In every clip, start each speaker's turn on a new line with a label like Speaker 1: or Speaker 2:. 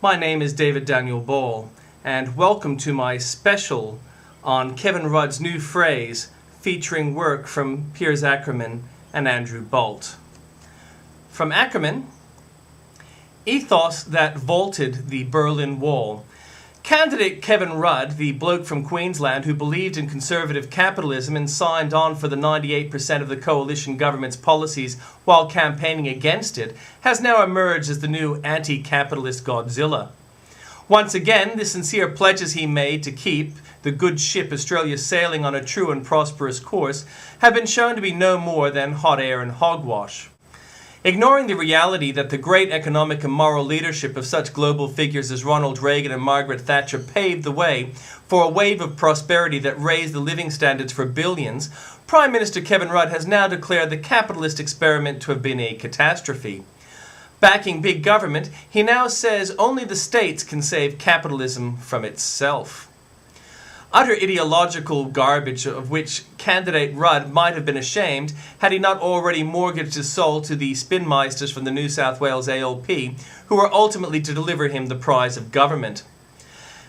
Speaker 1: My name is David Daniel Ball, and welcome to my special on Kevin Rudd's new phrase, featuring work from Piers Akerman and Andrew Bolt. From Akerman, ethos that vaulted the Berlin Wall. Candidate Kevin Rudd, the bloke from Queensland who believed in conservative capitalism and signed on for the 98% of the coalition government's policies while campaigning against it, has now emerged as the new anti-capitalist Godzilla. Once again, the sincere pledges he made to keep the good ship Australia sailing on a true and prosperous course have been shown to be no more than hot air and hogwash. Ignoring the reality that the great economic and moral leadership of such global figures as Ronald Reagan and Margaret Thatcher paved the way for a wave of prosperity that raised the living standards for billions, Prime Minister Kevin Rudd has now declared the capitalist experiment to have been a catastrophe. Backing big government, he now says only the states can save capitalism from itself. Utter ideological garbage of which candidate Rudd might have been ashamed had he not already mortgaged his soul to the spinmeisters from the New South Wales ALP, who were ultimately to deliver him the prize of government.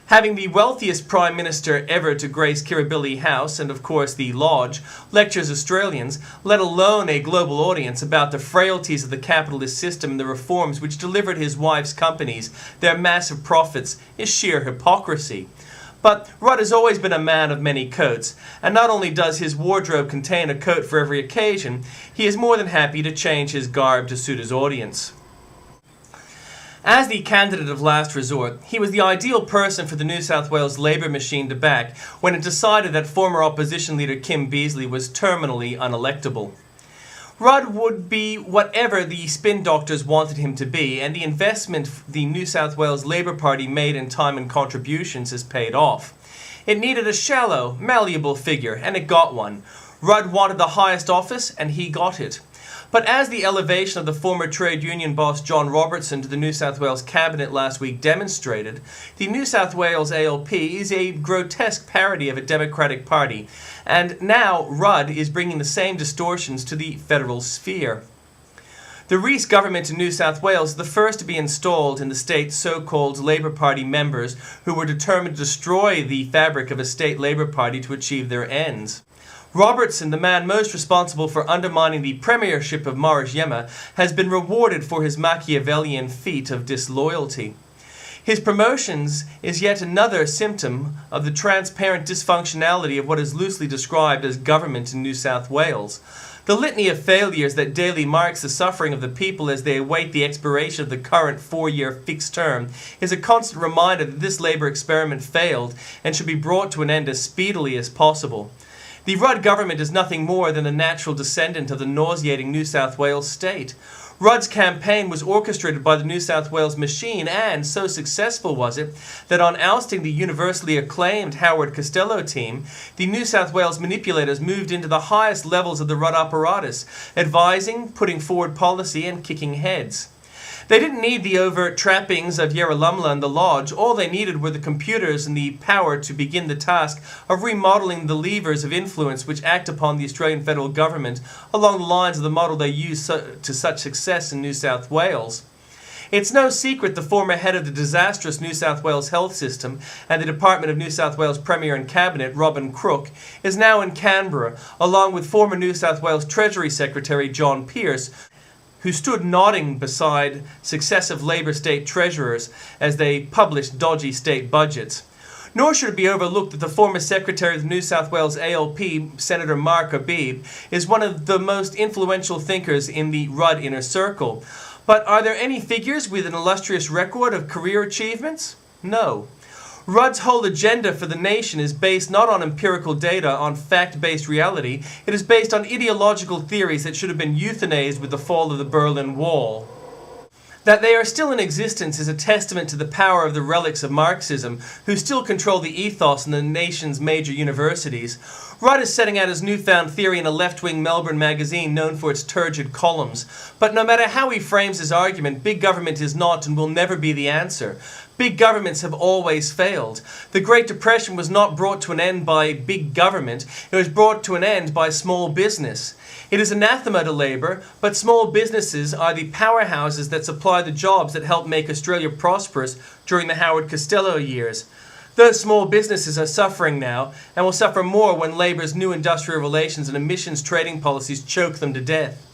Speaker 1: Having the wealthiest Prime Minister ever to grace Kirribilli House, and of course the Lodge, lectures Australians, let alone a global audience, about the frailties of the capitalist system and the reforms which delivered his wife's companies their massive profits, is sheer hypocrisy. But Rudd has always been a man of many coats, and not only does his wardrobe contain a coat for every occasion, he is more than happy to change his garb to suit his audience. As the candidate of last resort, he was the ideal person for the New South Wales Labour machine to back when it decided that former opposition leader Kim Beazley was terminally unelectable. Rudd would be whatever the spin doctors wanted him to be, and the investment the New South Wales Labour Party made in time and contributions has paid off. It needed a shallow, malleable figure, and it got one. Rudd wanted the highest office, and he got it. But as the elevation of the former trade union boss John Robertson to the New South Wales Cabinet last week demonstrated, the New South Wales ALP is a grotesque parody of a Democratic Party, and now Rudd is bringing the same distortions to the federal sphere. The Rees government in New South Wales is the first to be installed in the state's so-called Labour Party members who were determined to destroy the fabric of a state Labour Party to achieve their ends. Robertson, the man most responsible for undermining the premiership of Morris Yema, has been rewarded for his Machiavellian feat of disloyalty. His promotions is yet another symptom of the transparent dysfunctionality of what is loosely described as government in New South Wales. The litany of failures that daily marks the suffering of the people as they await the expiration of the current 4-year fixed term is a constant reminder that this Labour experiment failed and should be brought to an end as speedily as possible. The Rudd government is nothing more than a natural descendant of the nauseating New South Wales state. Rudd's campaign was orchestrated by the New South Wales machine, and so successful was it that on ousting the universally acclaimed Howard Costello team, the New South Wales manipulators moved into the highest levels of the Rudd apparatus, advising, putting forward policy, and kicking heads. They didn't need the overt trappings of Yarralumla and the Lodge. All they needed were the computers and the power to begin the task of remodeling the levers of influence which act upon the Australian federal government along the lines of the model they used to such success in New South Wales. It's no secret the former head of the disastrous New South Wales health system and the Department of New South Wales Premier and Cabinet, Robin Crook, is now in Canberra, along with former New South Wales Treasury Secretary John Piers, who stood nodding beside successive Labour state treasurers as they published dodgy state budgets. Nor should it be overlooked that the former Secretary of the New South Wales ALP, Senator Mark Habib, is one of the most influential thinkers in the Rudd inner circle. But are there any figures with an illustrious record of career achievements? No. Rudd's whole agenda for the nation is based not on empirical data, on fact-based reality. It is based on ideological theories that should have been euthanized with the fall of the Berlin Wall. That they are still in existence is a testament to the power of the relics of Marxism, who still control the ethos in the nation's major universities. Rudd is setting out his newfound theory in a left-wing Melbourne magazine known for its turgid columns. But no matter how he frames his argument, big government is not and will never be the answer. Big governments have always failed. The Great Depression was not brought to an end by big government, it was brought to an end by small business. It is anathema to labour, but small businesses are the powerhouses that supply the jobs that helped make Australia prosperous during the Howard Costello years. Those small businesses are suffering now, and will suffer more when Labour's new industrial relations and emissions trading policies choke them to death.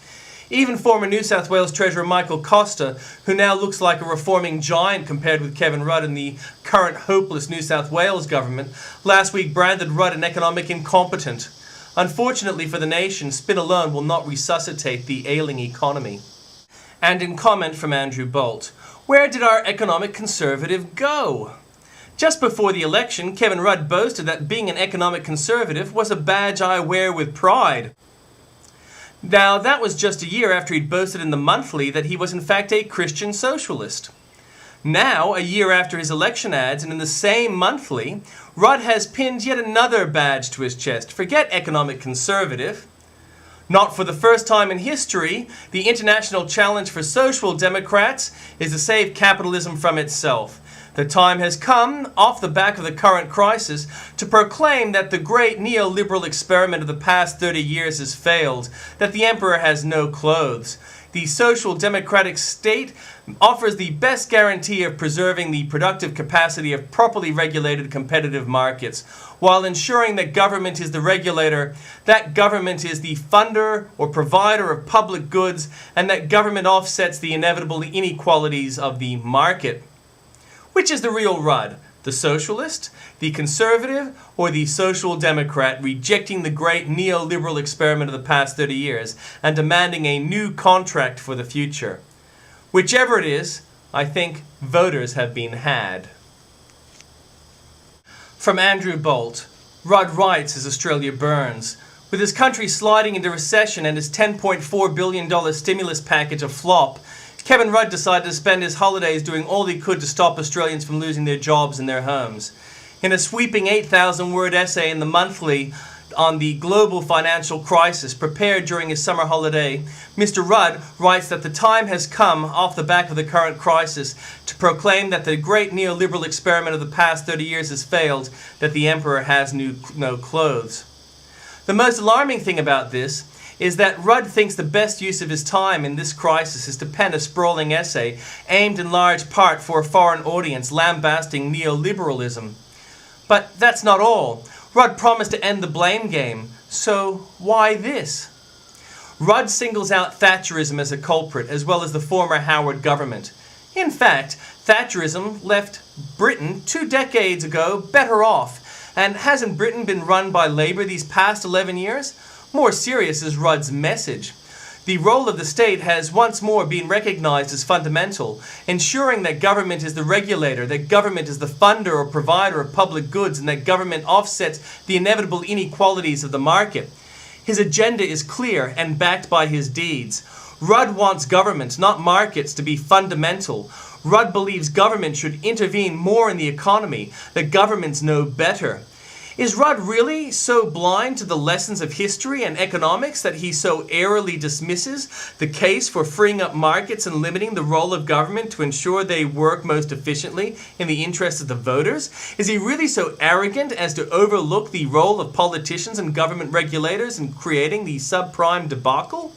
Speaker 1: Even former New South Wales Treasurer Michael Costa, who now looks like a reforming giant compared with Kevin Rudd and the current hopeless New South Wales government, last week branded Rudd an economic incompetent. Unfortunately for the nation, spin alone will not resuscitate the ailing economy. And in comment from Andrew Bolt, where did our economic conservative go? Just before the election, Kevin Rudd boasted that being an economic conservative was a badge I wear with pride. Now, that was just a year after he'd boasted in the Monthly that he was in fact a Christian socialist. Now, a year after his election ads and in the same Monthly, Rudd has pinned yet another badge to his chest. Forget economic conservative. Not for the first time in history, the international challenge for social democrats is to save capitalism from itself. The time has come, off the back of the current crisis, to proclaim that the great neoliberal experiment of the past 30 years has failed, that the emperor has no clothes. The social democratic state offers the best guarantee of preserving the productive capacity of properly regulated competitive markets, while ensuring that government is the regulator, that government is the funder or provider of public goods, and that government offsets the inevitable inequalities of the market. Which is the real Rudd? The socialist, the conservative, or the social democrat rejecting the great neoliberal experiment of the past 30 years and demanding a new contract for the future? Whichever it is, I think voters have been had. From Andrew Bolt, Rudd writes as Australia burns. With his country sliding into recession and his $10.4 billion stimulus package a flop, Kevin Rudd decided to spend his holidays doing all he could to stop Australians from losing their jobs and their homes. In a sweeping 8,000-word essay in the Monthly on the global financial crisis prepared during his summer holiday, Mr. Rudd writes that the time has come, off the back of the current crisis, to proclaim that the great neoliberal experiment of the past 30 years has failed, that the emperor has no clothes. The most alarming thing about this is that Rudd thinks the best use of his time in this crisis is to pen a sprawling essay aimed in large part for a foreign audience lambasting neoliberalism. But that's not all. Rudd promised to end the blame game. So why this? Rudd singles out Thatcherism as a culprit, as well as the former Howard government. In fact, Thatcherism left Britain 2 decades ago better off. And hasn't Britain been run by Labour these past 11 years? More serious is Rudd's message. The role of the state has once more been recognised as fundamental, ensuring that government is the regulator, that government is the funder or provider of public goods, and that government offsets the inevitable inequalities of the market. His agenda is clear and backed by his deeds. Rudd wants government, not markets, to be fundamental. Rudd believes government should intervene more in the economy, that governments know better. Is Rudd really so blind to the lessons of history and economics that he so airily dismisses the case for freeing up markets and limiting the role of government to ensure they work most efficiently in the interests of the voters? Is he really so arrogant as to overlook the role of politicians and government regulators in creating the subprime debacle?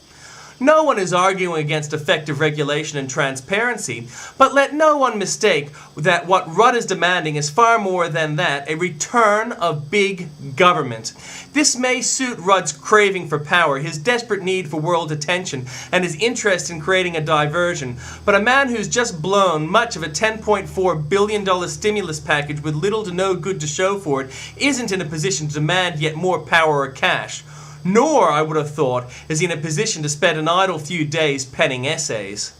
Speaker 1: No one is arguing against effective regulation and transparency, but let no one mistake that what Rudd is demanding is far more than that, a return of big government. This may suit Rudd's craving for power, his desperate need for world attention, and his interest in creating a diversion, but a man who's just blown much of a $10.4 billion stimulus package with little to no good to show for it isn't in a position to demand yet more power or cash. Nor, I would have thought, is he in a position to spend an idle few days penning essays.